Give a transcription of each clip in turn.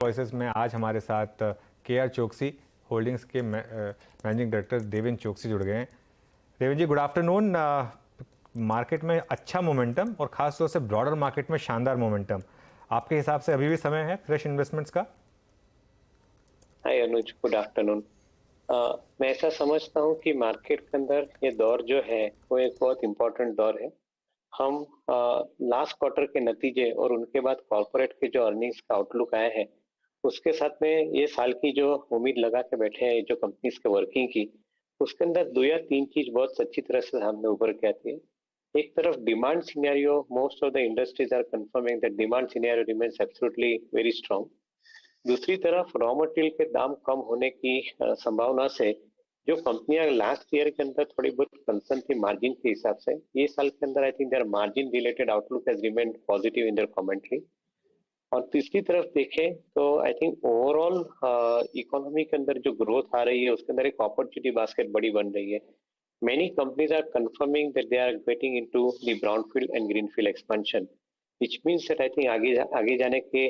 Voices में आज हमारे साथ केआर चोकसी होल्डिंग्स के मैनेजिंग डायरेक्टर देवेन चोकसी जुड़ गए हैं। देवेन जी, गुड आफ्टरनून। मार्केट में अच्छा मोमेंटम और खास तौर से ब्रॉडर मार्केट में शानदार मोमेंटम, आपके हिसाब से अभी भी समय है फ्रेश इन्वेस्टमेंट्स का? हाय अनुज, गुड आफ्टरनून। मैं ऐसा समझता हूँ कि मार्केट के अंदर ये दौर जो है वो एक बहुत इम्पोर्टेंट दौर है। हम लास्ट क्वार्टर के नतीजे और उनके बाद कॉर्पोरेट के जो अर्निंग्स का आउटलुक आए हैं उसके साथ में ये साल की जो उम्मीद लगा के बैठे हैं जो कंपनीज के वर्किंग की, उसके अंदर दो या तीन चीज बहुत अच्छी तरह से सामने उभर के आती है। एक तरफ demand scenario, most of the industries are confirming that demand scenario remains absolutely very strong. दूसरी तरफ रॉ मटेरियल के दाम कम होने की संभावना से जो कंपनियां लास्ट ईयर के अंदर थोड़ी बहुत कंसर्न थी मार्जिन के हिसाब से, ये साल के अंदर I think their margin related outlook has remained positive in their commentary. और तीसरी तरफ देखें तो आई थिंक ओवरऑल इकोनॉमी के अंदर जो ग्रोथ आ रही है उसके अंदर एक अपॉर्चुनिटी बास्केट बड़ी बन रही है। Many companies are confirming that they are getting into the brownfield and greenfield expansion, which means that I think आगे जाने के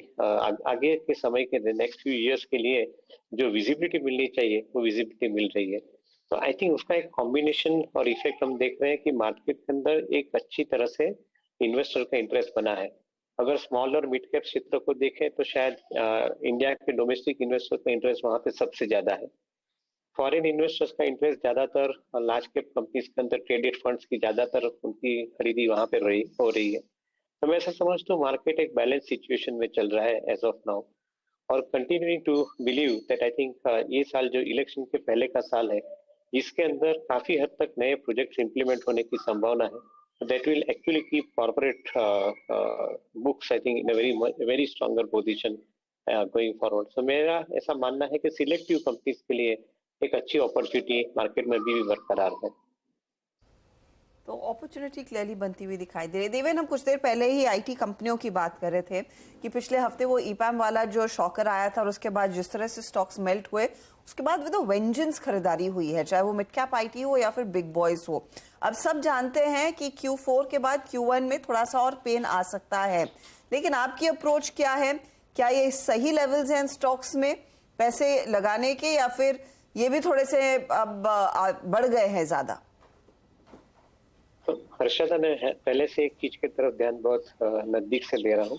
आगे के समय के नेक्स्ट फ्यू इयर्स के लिए जो विजिबिलिटी मिलनी चाहिए वो विजिबिलिटी मिल रही है। तो आई थिंक उसका एक कॉम्बिनेशन और इफेक्ट हम देख रहे हैं कि मार्केट के अंदर एक अच्छी तरह से इन्वेस्टर का इंटरेस्ट बना है। अगर स्मॉल और मिड कैप क्षेत्र को देखें तो शायद इंडिया के डोमेस्टिक इन्वेस्टर का इंटरेस्ट वहां पे सबसे ज्यादा है। फॉरेन इन्वेस्टर्स का इंटरेस्ट ज्यादातर लार्ज कैप कंपनीज के अंदर ट्रेडेड फंड्स की ज्यादातर उनकी खरीदी वहां पे हो रही है। तो मैं ऐसा समझता हूँ मार्केट एक बैलेंस सिचुएशन में चल रहा है एज ऑफ नाउ। और continuing to believe that I think ये साल जो इलेक्शन के पहले का साल है इसके अंदर काफी हद तक नए प्रोजेक्ट्स इंप्लीमेंट होने की संभावना है। That will actually keep corporate books I think in a very stronger position going forward. So मेरा ऐसा मानना है कि सिलेक्टिव कंपनीज के लिए एक अच्छी अपॉर्चुनिटी मार्केट में भी बरकरार है। तो अपॉर्चुनिटी क्लियरली बनती हुई दिखाई दे रही है। देवेन, हम कुछ देर पहले ही आईटी कंपनियों की बात कर रहे थे कि पिछले हफ्ते वो ईपैम वाला जो शॉकर आया था और उसके बाद जिस तरह से स्टॉक्स मेल्ट हुए उसके बाद विद वेंजेंस खरीदारी हुई है, चाहे वो मिड कैप आईटी हो या फिर बिग बॉयज हो। अब सब जानते हैं कि Q4 के बाद Q1 में थोड़ा सा और पेन आ सकता है, लेकिन आपकी अप्रोच क्या है? क्या ये सही लेवल्स हैं स्टॉक्स में पैसे लगाने के, या फिर ये भी थोड़े से अब बढ़ गए हैं ज्यादा? तो हर्षदा, मैं पहले से एक चीज की तरफ ध्यान बहुत नजदीक से दे रहा हूँ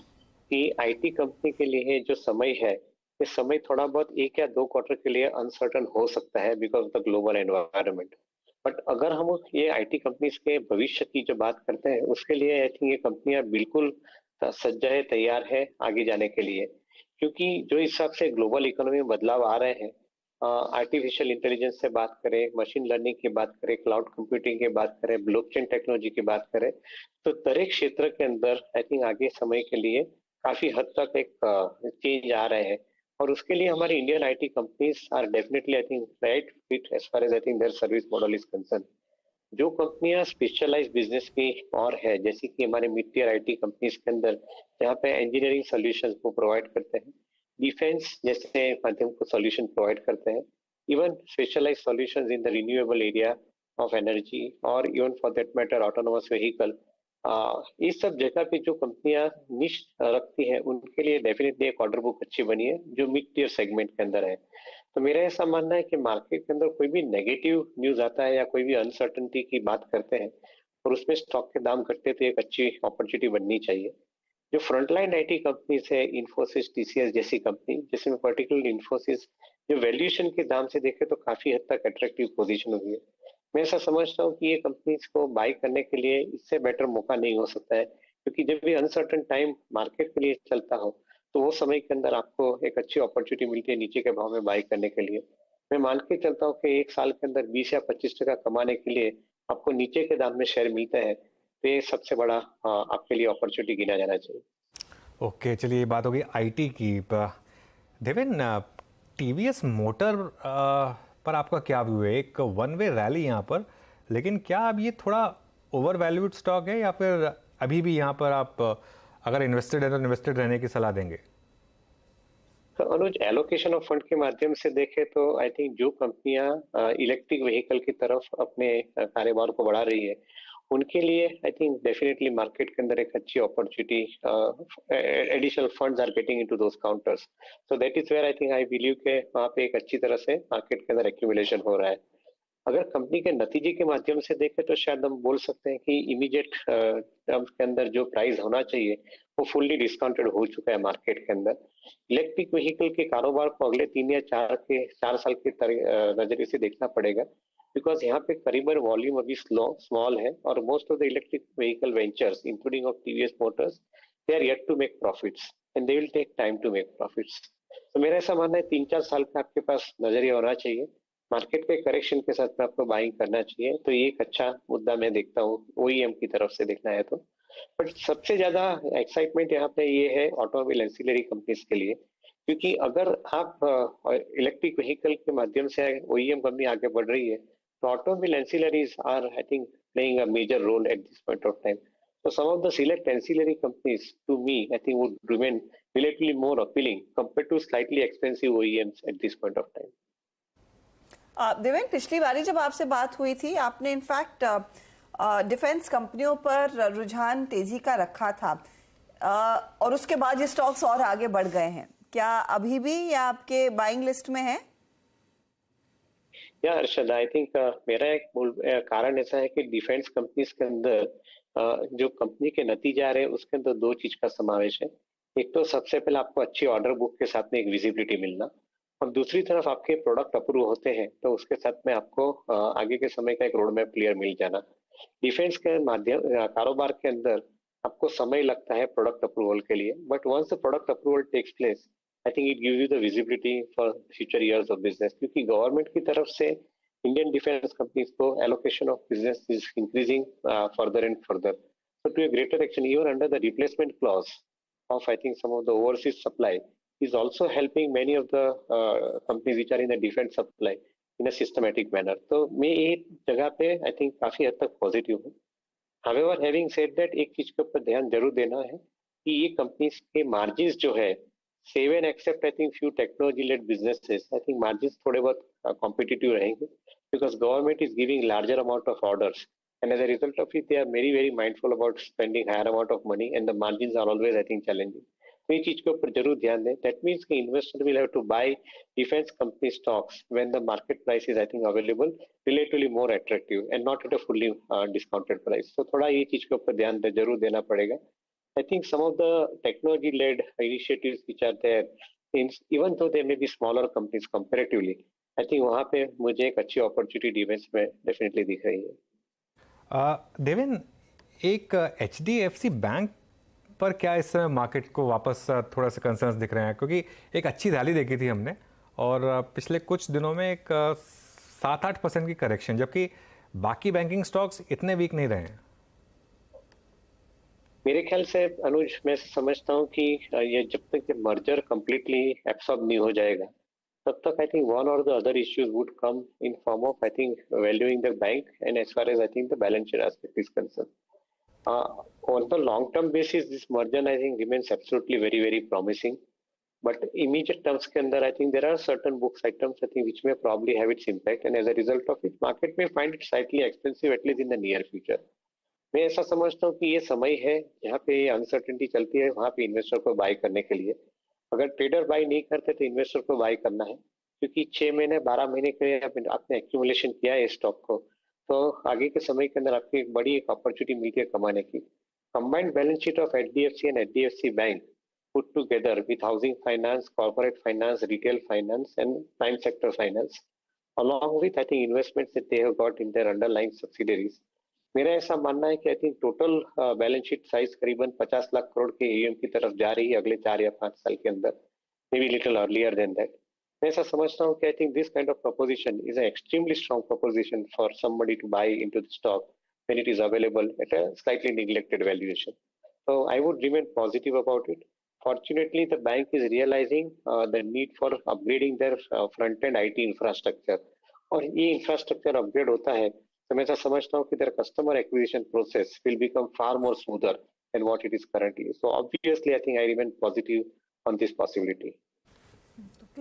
कि आईटी कंपनी के लिए जो समय है ये समय थोड़ा बहुत एक या दो क्वार्टर के लिए अनसर्टन हो सकता है because of the global environment. But अगर हम ये आईटी कंपनीज के भविष्य की जो बात करते हैं उसके लिए आई थिंक ये कंपनियां बिल्कुल सज्जाए तैयार है आगे जाने के लिए। क्योंकि जो हिसाब से ग्लोबल इकोनॉमी में बदलाव आ रहे हैं, आर्टिफिशियल इंटेलिजेंस से बात करें, मशीन लर्निंग की बात करें, क्लाउड कंप्यूटिंग की बात करें, ब्लॉकचेन टेक्नोलॉजी की बात करें, तो दरेक क्षेत्र के अंदर आई थिंक आगे समय के लिए काफी हद तक एक चेंज आ रहे हैं। और उसके लिए हमारी Indian IT companies are definitely I think right fit as far as I think their service model is concern. जो कंपनियां स्पेशलाइज बिजनेस की और है, जैसे कि हमारे मिड टियर आईटी कंपनीज के अंदर जहाँ पे इंजीनियरिंग सॉल्यूशंस को प्रोवाइड करते हैं, डिफेंस जैसे माध्यम को सॉल्यूशन प्रोवाइड करते हैं, even specialise solutions in the renewable area of energy और even for that matter autonomous vehicle, इस सब जगह पे जो कंपनियां निश रखती हैं उनके लिए डेफिनेटली एक ऑर्डर बुक अच्छी बनी है जो मिड टियर सेगमेंट के अंदर है। तो मेरा ऐसा मानना है कि मार्केट के अंदर कोई भी नेगेटिव न्यूज आता है या कोई भी अनसर्टनिटी की बात करते हैं और उसमें स्टॉक के दाम घटते तो एक अच्छी अपॉर्चुनिटी बननी चाहिए। जो फ्रंटलाइन आईटी कंपनीज है, इंफोसिस, टीसीएस जैसी कंपनी, जिसमें पर्टिकुलर इंफोसिस जो वैल्यूएशन के दाम से देखे तो काफी हद तक अट्रैक्टिव पोजीशन हुई है। मैं ऐसा समझता हूँ कि ये कंपनीज को बाय करने के लिए इससे बेटर मौका नहीं हो सकता है, क्योंकि जब भी अनसर्टन टाइम मार्केट के लिए चलता हो तो वो समय के अंदर आपको एक अच्छी अपॉर्चुनिटी मिलती है नीचे के भाव में बाय करने के लिए। मैं मान के चलता हूँ कि एक साल के अंदर 20 या 25% कमाने के लिए आपको नीचे के दाम में शेयर मिलते हैं, तो ये सबसे बड़ा आपके लिए अपॉर्चुनिटी गिना जाना चाहिए। ओके, चलिए ये बात होगी आईटी की। देवेन, टीवीएस मोटर पर आपका क्या व्यू है? एक वन वे रैली यहाँ पर, लेकिन क्या अब ये थोड़ा ओवर वैल्यूड स्टॉक है या फिर अभी भी यहाँ पर आप अगर इन्वेस्टेड है तो इन्वेस्टेड रहने की सलाह देंगे? तो अनुज, एलोकेशन ऑफ फंड के माध्यम से देखें तो आई थिंक जो कंपनियां इलेक्ट्रिक व्हीकल की तरफ अपने कारोबार को बढ़ा रही है उनके लिए आई थिंक डेफिनेटली मार्केट के अंदर एक अच्छी opportunity, additional funds are getting into those counters, so that is where I think I believe के वहाँ पे एक अच्छी तरह से मार्केट के अंदर एक्यूमुलेशन हो रहा है। अगर कंपनी के नतीजे के माध्यम से देखें तो शायद हम बोल सकते हैं कि इमीडिएट टर्म्स के अंदर जो प्राइस होना चाहिए वो फुल्ली डिस्काउंटेड हो चुका है मार्केट के अंदर। इलेक्ट्रिक व्हीकल के कारोबार को अगले 3 या 4 साल के नजरिए से देखना पड़ेगा, बिकॉज यहाँ पे करीबन वॉल्यूम अभी स्मॉल है और most of the electric vehicle ventures including of TVS motors they are yet to make profits and they will take time to make profits. तो मेरा ऐसा मानना है 3-4 साल का आपके पास नजरिया होना चाहिए, मार्केट के करेक्शन के साथ में आपको बाइंग करना चाहिए। तो ये एक अच्छा मुद्दा मैं देखता हूँ ओईएम की तरफ से देखना है तो। बट सबसे ज्यादा एक्साइटमेंट यहाँ पे ये है ऑटोमोबाइल एंसिलरी कंपनीज के लिए, क्योंकि अगर आप इलेक्ट्रिक व्हीकल के माध्यम से ओईएम कंपनी आगे बढ़ रही है तो automobile ancillaries are I think playing a major role at this point of time. So some of the select ancillary companies, to me, I think would remain relatively more appealing compared to slightly expensive OEMs at this point of time. Deven, पिछली बारी जब आपसे बात हुई थी आपने in fact defence कंपनियों पर रुझान तेजी का रखा था, और उसके बाद ये स्टॉक्स और आगे बढ़ गए हैं। क्या अभी भी ये आपके बाइंग लिस्ट में है? या अर्शद, आई थिंक मेरा एक कारण ऐसा है कि डिफेंस कंपनीज के अंदर जो कंपनी के नतीजे आ रहे हैं उसके अंदर 2 चीज का समावेश है। एक तो सबसे पहले आपको अच्छी ऑर्डर बुक के साथ में एक विजिबिलिटी मिलना, और दूसरी तरफ आपके प्रोडक्ट अप्रूव होते हैं तो उसके साथ में आपको आगे के समय का एक रोड मैप क्लियर मिल जाना। डिफेंस के माध्यम कारोबार के अंदर आपको समय लगता है प्रोडक्ट अप्रूवल के लिए, but once the product approval takes place I think it gives you the visibility for future years of business, क्योंकि गवर्नमेंट की तरफ से इंडियन डिफेंस कंपनीज को allocation of business is increasing further and further, so to a greater extent even under the replacement clause of I think some of the overseas supply is also helping many of the companies which are in the defense supply in a systematic manner. तो मैं ये जगह पे I think काफी हद तक positive हूँ। However, having said that, एक चीज के ऊपर ध्यान जरूर देना है कि ये कंपनीज के मार्जिन जो है save and except I think few technology led businesses, I think margin थोड़े बहुत कॉम्पिटिटिव रहेंगे, because government is giving larger amount of orders and as a result of it they are very mindful about spending higher amount of money and the margins are always I think challenging. तो ये चीज के ऊपर जरूर ध्यान दें। That means कि investor will have to buy defense company stocks when the market price is I think available relatively more attractive and not at a fully discounted price. So थोड़ा ये चीज के ऊपर ध्यान जरूर देना पड़ेगा। I think some of the technology led initiatives which are there, even though they may be smaller companies comparatively, I think वहाँ पे मुझे एक अच्छी अपॉर्चुनिटी डिफेंस में डेफिनेटली दिख रही है। देवेन, एक HDFC बैंक पर क्या इस समय मार्केट को वापस थोड़ा सा कंसर्न्स दिख रहे हैं, क्योंकि एक अच्छी रैली देखी थी हमने और पिछले कुछ दिनों में एक 7-8% की करेक्शन, जबकि बाकी बैंकिंग स्टॉक्स इतने वीक नहीं रहे हैं। मेरे ख्याल से अनुज, मैं समझता हूँ कि ये जब तक मर्जर कंप्लीटली एब्सॉर्ब नहीं हो जाएगा तब तक I think one or the other issues would come in form of I think valuing the bank and as far as I think the balance sheet aspect is concerned. On the long term basis, this merger I think remains absolutely very promising. But immediate terms के अंदर I think there are certain books items I think which may probably have its impact and as a result of it, market may find it slightly expensive at least in the near future. मैं ऐसा समझता हूँ कि ये समय है जहाँ पे अनसर्टेनिटी चलती है वहाँ पे इन्वेस्टर को बाय करने के लिए। अगर ट्रेडर बाय नहीं करते तो इन्वेस्टर को बाय करना है, क्योंकि 6 महीने 12 महीने के लिए आपने एक्यूमुलेशन किया है स्टॉक को, तो आगे के समय के अंदर आपकी एक बड़ी अपॉर्चुनिटी मिलती है कमाने की। Combined balance sheet of HDFC and HDFC bank put together with housing finance, corporate finance, retail finance and prime sector finance, along with I think investments that they have got in their underlying subsidiaries. मेरा ऐसा मानना है कि I think total balance sheet size करीबन 50 लाख करोड़ के AUM की तरफ जा रही है अगले 4 या 5 साल के अंदर, may be little earlier than that. मैं ऐसा समझता हूँ कि I think this kind of proposition is an extremely strong proposition for somebody to buy into the stock when it is available at a slightly neglected valuation. So I would remain positive about it. Fortunately, the bank is realizing the need for upgrading their front-end IT infrastructure. और ये infrastructure upgrade होता है तो मैं ऐसा समझता हूँ कि their customer acquisition process will become far more smoother than what it is currently. So obviously, I think I remain positive on this possibility.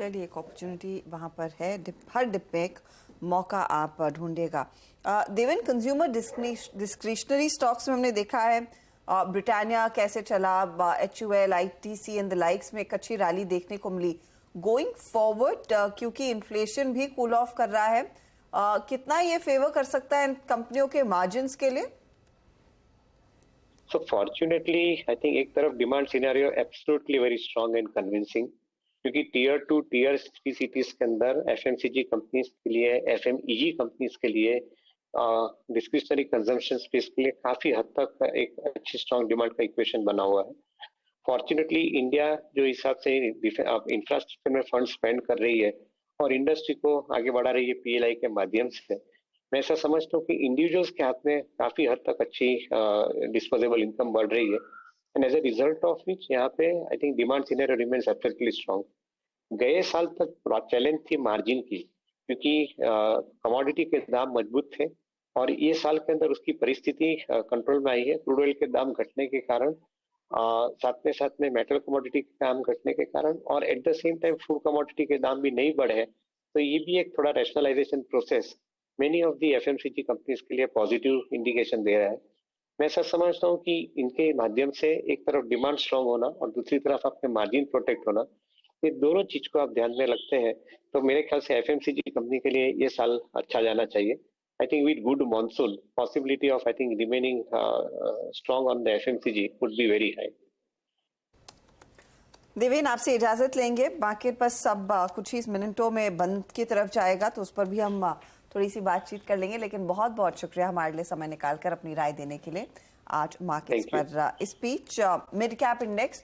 Clearly एक अपॉर्चुनिटी वहां पर है, हर डिप में एक मौका आप ढूंढेगा। देवेन, कंज्यूमर डिस्क्रिशनरी स्टॉक्स में हमने देखा है ब्रिटानिया कैसे चला, HUL, ITC and the likes में एक अच्छी रैली देखने को मिली। गोइंग फॉरवर्ड क्योंकि इन्फ्लेशन भी कूल ऑफ कर रहा है, कितना ये फेवर कर सकता है कंपनियों के मार्जिन्स के लिए? So fortunately, I think एक तरफ demand scenario absolutely very strong and convincing, क्योंकि टीयर 2 टीयर 3 सिटीज के अंदर FMCG कंपनीज के लिए, FMEG कंपनीज के लिए डिस्क्रिशनरी कंजम्पशन स्पेस के लिए काफी हद तक एक अच्छी स्ट्रांग डिमांड का इक्वेशन बना हुआ है। फॉर्चुनेटली इंडिया जो हिसाब से इंफ्रास्ट्रक्चर में फंड स्पेंड कर रही है और इंडस्ट्री को आगे बढ़ा रही है PLI के माध्यम से, मैं ऐसा समझता हूँ कि इंडिविजुअल्स के हाथ में काफी हद तक अच्छी डिस्पोजेबल इनकम बढ़ रही है, and as a result of which यहाँ पे I think demand scenario remains absolutely strong. गए साल तक चैलेंज थी मार्जिन की, क्योंकि कमोडिटी के दाम मजबूत थे, और ये साल के अंदर उसकी परिस्थिति कंट्रोल में आई है। क्रूड ऑयल के दाम घटने के कारण, साथ में मेटल कमोडिटी के दाम घटने के कारण, और at the same time food commodity के दाम भी नहीं बढ़े, तो ये भी एक थोड़ा rationalisation process many of the FMCG companies के लिए पॉजिटिव इंडिकेशन दे रहा है। मैं ऐसा समझता हूँ कि इनके माध्यम से एक तरफ डिमांड स्ट्रांग होना और दूसरी तरफ आपके मार्जिन प्रोटेक्ट होना, ये दोनों चीज को आप ध्यान में रखते हैं तो मेरे ख्याल से FMCG कंपनी के लिए ये साल अच्छा जाना चाहिए। I think with good monsoon, possibility of I think remaining strong on the FMCG would be very high. Deven, आपसे इजाजत लेंगे, मार्केट पर सब कुछ ही मिनटों में बंद की तरफ जाएगा तो उस पर भी हम थोड़ी सी बातचीत कर लेंगे, लेकिन बहुत बहुत शुक्रिया हमारे लिए समय निकालकर अपनी राय देने के लिए आज मार्केट्स पर। Speech mid cap index